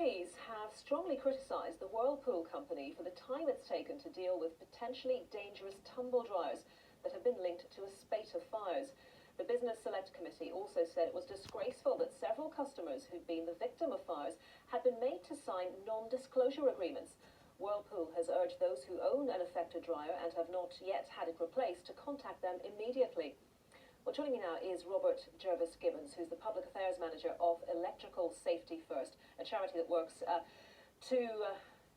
MPs have strongly criticised the Whirlpool company for the time it's taken to deal with potentially dangerous tumble dryers that have been linked to a spate of fires. The Business Select Committee also said it was disgraceful that several customers who'd been the victim of fires had been made to sign non-disclosure agreements. Whirlpool has urged those who own an affected dryer and have not yet had it replaced to contact them immediately. Well, joining me now is Robert Jervis Gibbons, who's the Public Affairs Manager of Electrical Safety First, a charity that works to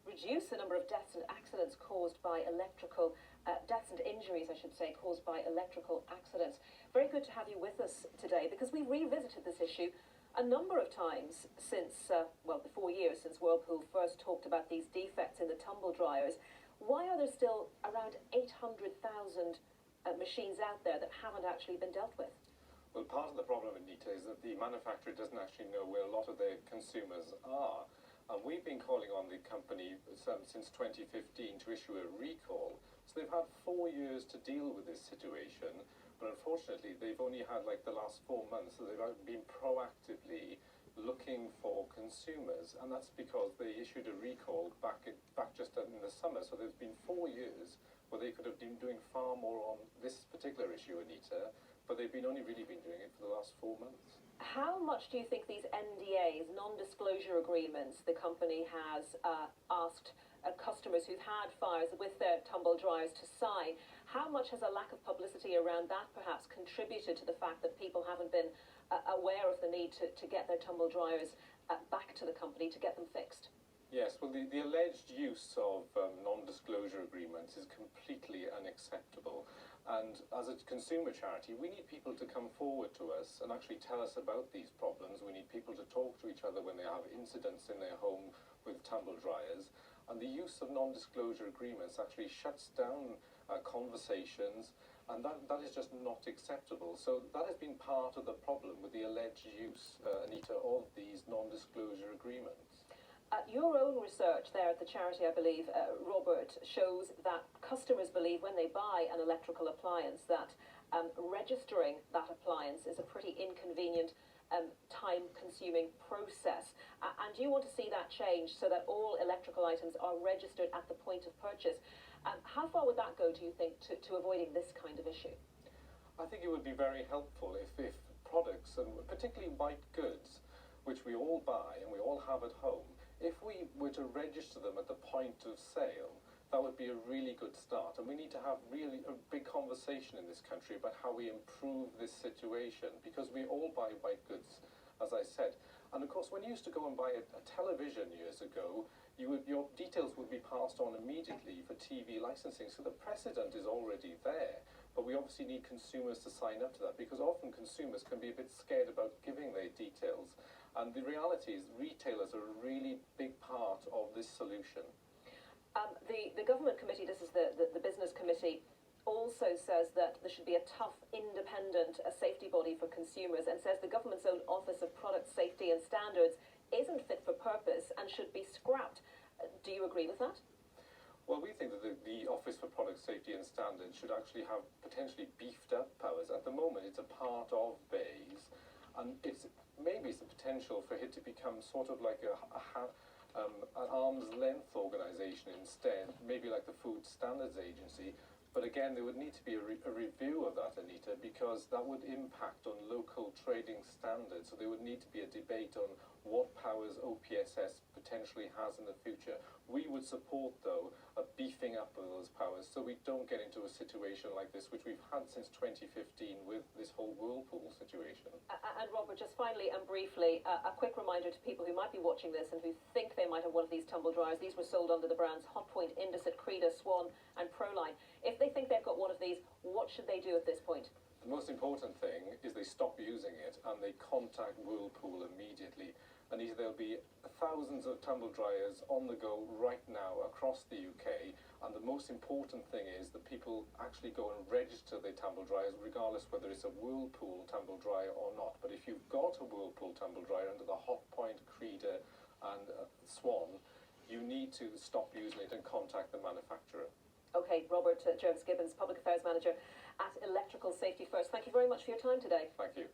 reduce the number of deaths and accidents caused by deaths and injuries, I should say, caused by electrical accidents. Very good to have you with us today, because we revisited this issue a number of times since, the 4 years since Whirlpool first talked about these defects in the tumble dryers. Why are there still around 800,000 machines out there that haven't actually been dealt with? Well, part of the problem, Anita, is that the manufacturer doesn't actually know where a lot of their consumers are. And we've been calling on the company since 2015 to issue a recall. So they've had 4 years to deal with this situation. But unfortunately, they've only had like the last 4 months, so they've been proactively looking for consumers. And that's because they issued a recall back just in the summer. So there's been 4 years where they could have been doing far more on this particular issue, Anita, but they've only really been doing it for the last 4 months. How much do you think these NDAs, non-disclosure agreements, the company has asked customers who've had fires with their tumble dryers to sign, how much has a lack of publicity around that perhaps contributed to the fact that people haven't been aware of the need to get their tumble dryers back to the company to get them fixed? Yes, well, the alleged use of non-disclosure agreements is completely unacceptable. And as a consumer charity, we need people to come forward to us and actually tell us about these problems. We need people to talk to each other when they have incidents in their home with tumble dryers. And the use of non-disclosure agreements actually shuts down conversations, and that is just not acceptable. So that has been part of the problem with the alleged use, Anita, of these non-disclosure agreements. Your own research there at the charity, I believe, Robert, shows that customers believe when they buy an electrical appliance that registering that appliance is a pretty inconvenient, time-consuming process. And you want to see that change so that all electrical items are registered at the point of purchase. How far would that go, do you think, to avoiding this kind of issue? I think it would be very helpful if products, and particularly white goods, which we all buy and we all have at home, if we were to register them at the point of sale, that would be a really good start. And we need to have really a big conversation in this country about how we improve this situation, because we all buy white goods, as I said. And of course, when you used to go and buy a television years ago, your details would be passed on immediately for TV licensing. So the precedent is already there. But we obviously need consumers to sign up to that, because often consumers can be a bit scared about giving their details. And the reality is retailers are a really big part of this solution. The government committee, this is the business committee, also says that there should be a tough, independent safety body for consumers, and says the government's own Office of Product Safety and Standards isn't fit for purpose and should be scrapped. Do you agree with that? Well, we think that the Office for Product Safety and Standards should actually have potentially beefed up powers. At the moment, it's a part of BEIS, and maybe it's the potential for it to become sort of like an arm's length organisation instead, maybe like the Food Standards Agency. But again, there would need to be a review of that, Anita, because that would impact on local trading standards. So there would need to be a debate on what powers OPSS potentially has in the future. We would support, though, a beefing up of those powers so we don't get into a situation like this, which we've had since 2015 with this whole Whirlpool situation. And Robert, just finally and briefly, a quick reminder to people who might be watching this and who think they might have one of these tumble dryers. These were sold under the brands Hotpoint, Indesit, Creda, Swan and Proline. If they think they've got one of these, what should they do at this point? The most important thing is they stop using it and they contact Whirlpool immediately. And there'll be thousands of tumble dryers on the go right now across the UK. And the most important thing is that people actually go and register their tumble dryers, regardless whether it's a Whirlpool tumble dryer or not. But if you've got a Whirlpool tumble dryer under the Hotpoint, Creda and Swan, you need to stop using it and contact the manufacturer. Okay, Robert Jervis Gibbons, Public Affairs Manager at Electrical Safety First. Thank you very much for your time today. Thank you.